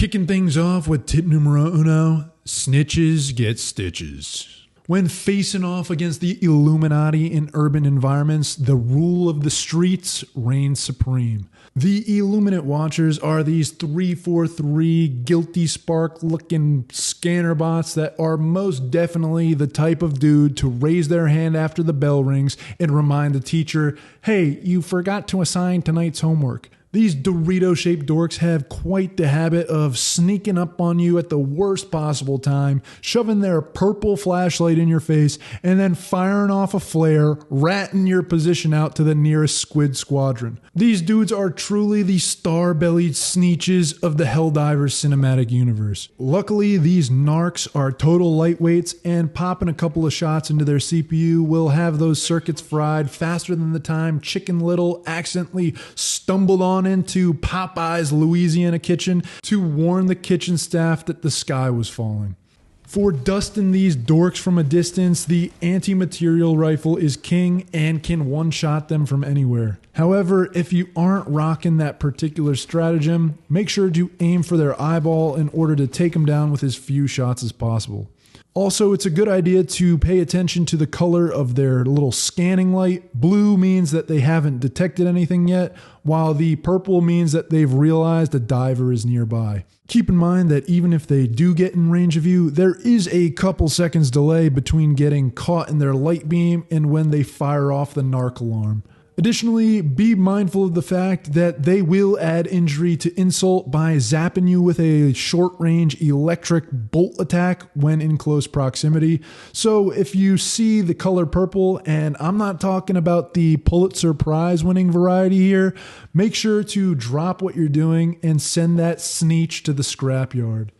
Kicking things off with tip numero uno, Snitches Get Stitches. When facing off against the Illuminati in urban environments, the rule of the streets reigns supreme. The Illuminate Watchers are these 343 guilty spark looking scanner bots that are most definitely the type of dude to raise their hand after the bell rings and remind the teacher, hey, you forgot to assign tonight's homework. These Dorito-shaped dorks have quite the habit of sneaking up on you at the worst possible time, shoving their purple flashlight in your face, and then firing off a flare, ratting your position out to the nearest squid squadron. These dudes are truly the star-bellied Snitches of the Helldivers cinematic universe. Luckily, these narcs are total lightweights, and popping a couple of shots into their CPU will have those circuits fried faster than the time Chicken Little accidentally stumbled on into Popeye's Louisiana kitchen to warn the kitchen staff that the sky was falling. For dusting these dorks from a distance, the anti-material rifle is king and can one-shot them from anywhere. However, if you aren't rocking that particular stratagem, make sure to aim for their eyeball in order to take them down with as few shots as possible. Also, it's a good idea to pay attention to the color of their little scanning light. Blue means that they haven't detected anything yet, while the purple means that they've realized a diver is nearby. Keep in mind that even if they do get in range of you, there is a couple seconds delay between getting caught in their light beam and when they fire off the narc alarm. Additionally, be mindful of the fact that they will add injury to insult by zapping you with a short-range electric bolt attack when in close proximity. So if you see the color purple, and I'm not talking about the Pulitzer Prize-winning variety here, make sure to drop what you're doing and send that sneech to the scrapyard.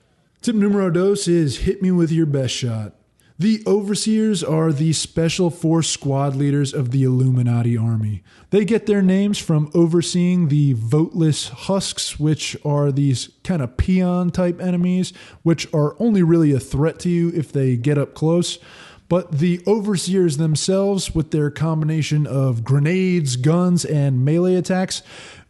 Tip numero dos is hit me with your best shot. The Overseers are the Special Force squad leaders of the Illuminati army. They get their names from overseeing the voteless husks, which are these kind of peon-type enemies, which are only really a threat to you if they get up close. But the Overseers themselves, with their combination of grenades, guns, and melee attacks,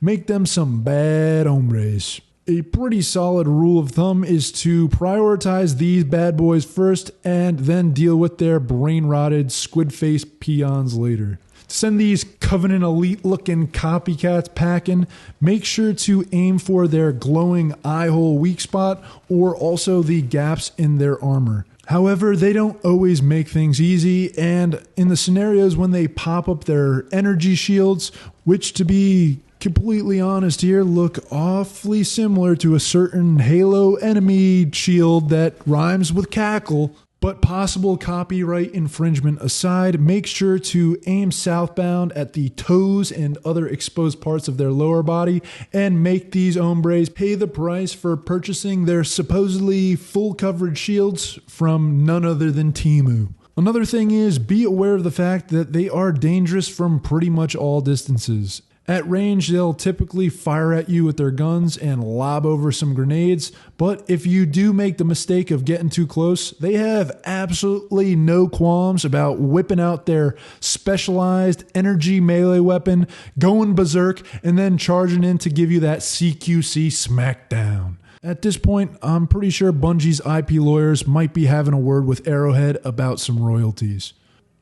make them some bad hombres. A pretty solid rule of thumb is to prioritize these bad boys first and then deal with their brain-rotted, squid-faced peons later. To send these Covenant elite-looking copycats packing, make sure to aim for their glowing eye-hole weak spot or also the gaps in their armor. However, they don't always make things easy, and in the scenarios when they pop up their energy shields, which to be completely honest here, look awfully similar to a certain Halo enemy shield that rhymes with cackle. But possible copyright infringement aside, make sure to aim southbound at the toes and other exposed parts of their lower body and make these hombres pay the price for purchasing their supposedly full coverage shields from none other than Temu. Another thing is, be aware of the fact that they are dangerous from pretty much all distances. At range, they'll typically fire at you with their guns and lob over some grenades, but if you do make the mistake of getting too close, they have absolutely no qualms about whipping out their specialized energy melee weapon, going berserk, and then charging in to give you that CQC smackdown. At this point, I'm pretty sure Bungie's IP lawyers might be having a word with Arrowhead about some royalties.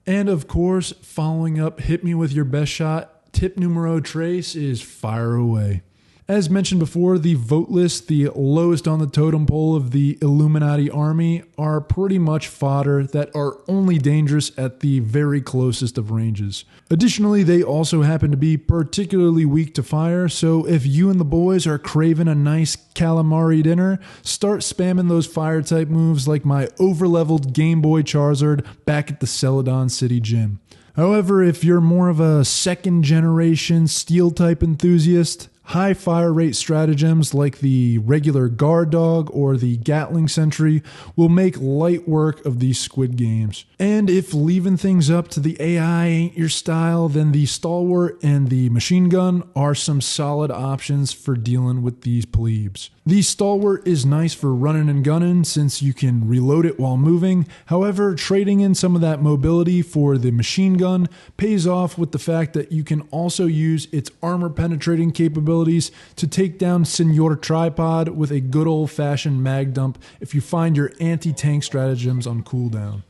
And of course, following up Hit Me With Your Best Shot, tip numero tres is fire away. As mentioned before, the voteless, the lowest on the totem pole of the Illuminati army, are pretty much fodder that are only dangerous at the very closest of ranges. Additionally, they also happen to be particularly weak to fire, so if you and the boys are craving a nice calamari dinner, start spamming those fire type moves like my overleveled Game Boy Charizard back at the Celadon City Gym. However, if you're more of a second generation steel type enthusiast, high fire rate stratagems like the regular guard dog or the Gatling sentry will make light work of these squid games. And if leaving things up to the AI ain't your style, then the stalwart and the machine gun are some solid options for dealing with these plebes. The stalwart is nice for running and gunning since you can reload it while moving. However, trading in some of that mobility for the machine gun pays off with the fact that you can also use its armor penetrating capability abilities to take down Senor Tripod with a good old-fashioned mag dump if you find your anti-tank stratagems on cooldown.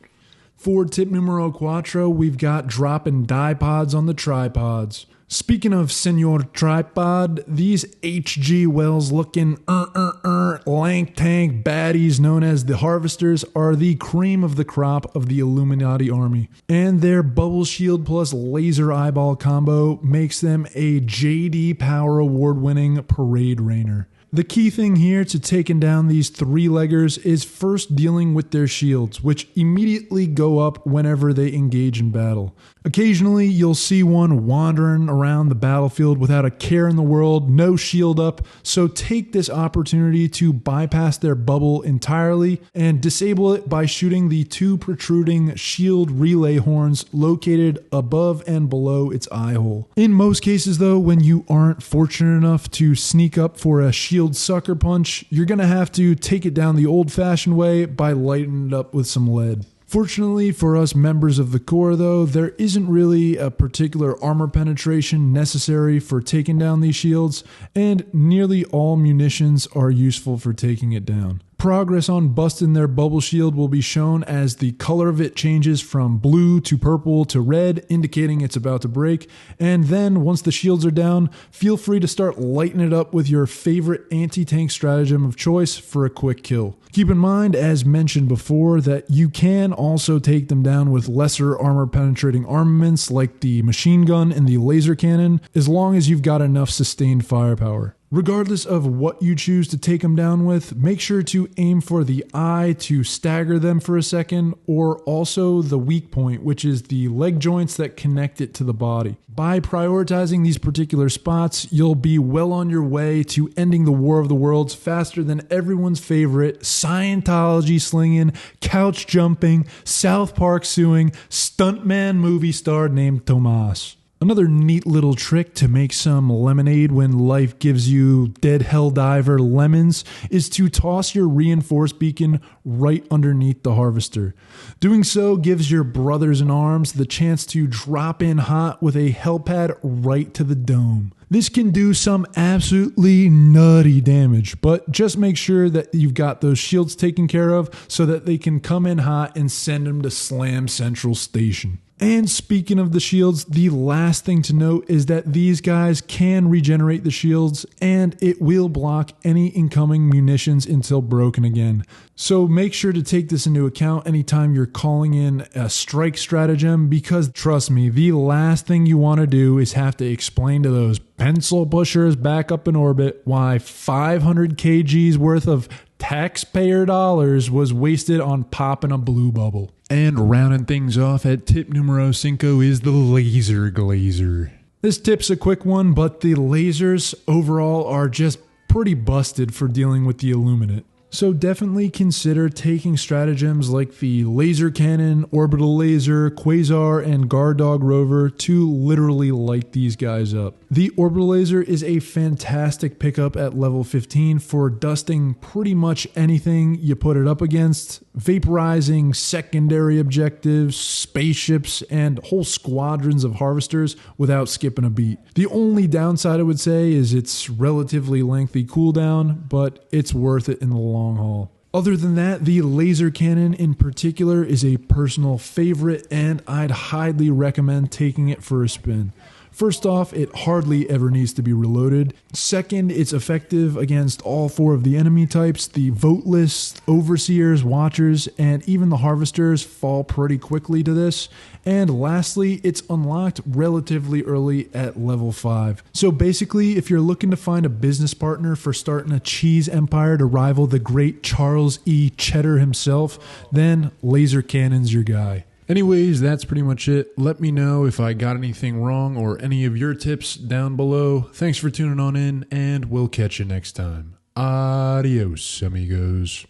For tip numero cuatro, we've got dropping Diepods on the tripods. Speaking of Senor Tripod, these HG Wells looking lank tank baddies known as the Harvesters are the cream of the crop of the Illuminati army. And their bubble shield plus laser eyeball combo makes them a JD Power Award winning parade rainer. The key thing here to taking down these three-leggers is first dealing with their shields, which immediately go up whenever they engage in battle. Occasionally, you'll see one wandering around the battlefield without a care in the world, no shield up, so take this opportunity to bypass their bubble entirely and disable it by shooting the two protruding shield relay horns located above and below its eye hole. In most cases though, when you aren't fortunate enough to sneak up for a shield sucker punch, you're going to have to take it down the old-fashioned way by lighting it up with some lead. Fortunately for us members of the Corps though, there isn't really a particular armor penetration necessary for taking down these shields, and nearly all munitions are useful for taking it down. Progress on busting their bubble shield will be shown as the color of it changes from blue to purple to red, indicating it's about to break. And then once the shields are down, feel free to start lighting it up with your favorite anti-tank stratagem of choice for a quick kill. Keep in mind, as mentioned before, that you can also take them down with lesser armor penetrating armaments like the machine gun and the laser cannon, as long as you've got enough sustained firepower. Regardless of what you choose to take them down with, make sure to aim for the eye to stagger them for a second, or also the weak point, which is the leg joints that connect it to the body. By prioritizing these particular spots, you'll be well on your way to ending the War of the Worlds faster than everyone's favorite Scientology slinging, couch jumping, South Park suing, stuntman movie star named Tomas. Another neat little trick to make some lemonade when life gives you dead helldiver lemons is to toss your reinforced beacon right underneath the harvester. Doing so gives your brothers in arms the chance to drop in hot with a hellpad right to the dome. This can do some absolutely nutty damage, but just make sure that you've got those shields taken care of so that they can come in hot and send them to Slam Central Station. And speaking of the shields, the last thing to note is that these guys can regenerate the shields and it will block any incoming munitions until broken again. So make sure to take this into account anytime you're calling in a strike stratagem, because trust me, the last thing you want to do is have to explain to those pencil pushers back up in orbit why 500 kgs worth of taxpayer dollars was wasted on popping a blue bubble. And rounding things off at tip numero 5 is the Laser Glazer. This tip's a quick one, but the lasers overall are just pretty busted for dealing with the Illuminate. So definitely consider taking stratagems like the laser cannon, orbital laser, quasar, and guard dog rover to literally light these guys up. The orbital laser is a fantastic pickup at level 15 for dusting pretty much anything you put it up against, vaporizing secondary objectives, spaceships, and whole squadrons of harvesters without skipping a beat. The only downside I would say is its relatively lengthy cooldown, but it's worth it in the long haul. Other than that, the laser cannon in particular is a personal favorite, and I'd highly recommend taking it for a spin. First off, it hardly ever needs to be reloaded. Second, it's effective against all four of the enemy types. The voteless, overseers, watchers, and even the harvesters fall pretty quickly to this. And lastly, it's unlocked relatively early at level 5. So basically, if you're looking to find a business partner for starting a cheese empire to rival the great Charles E. Cheddar himself, then laser cannon's your guy. Anyways, that's pretty much it. Let me know if I got anything wrong or any of your tips down below. Thanks for tuning on in, and we'll catch you next time. Adios, amigos.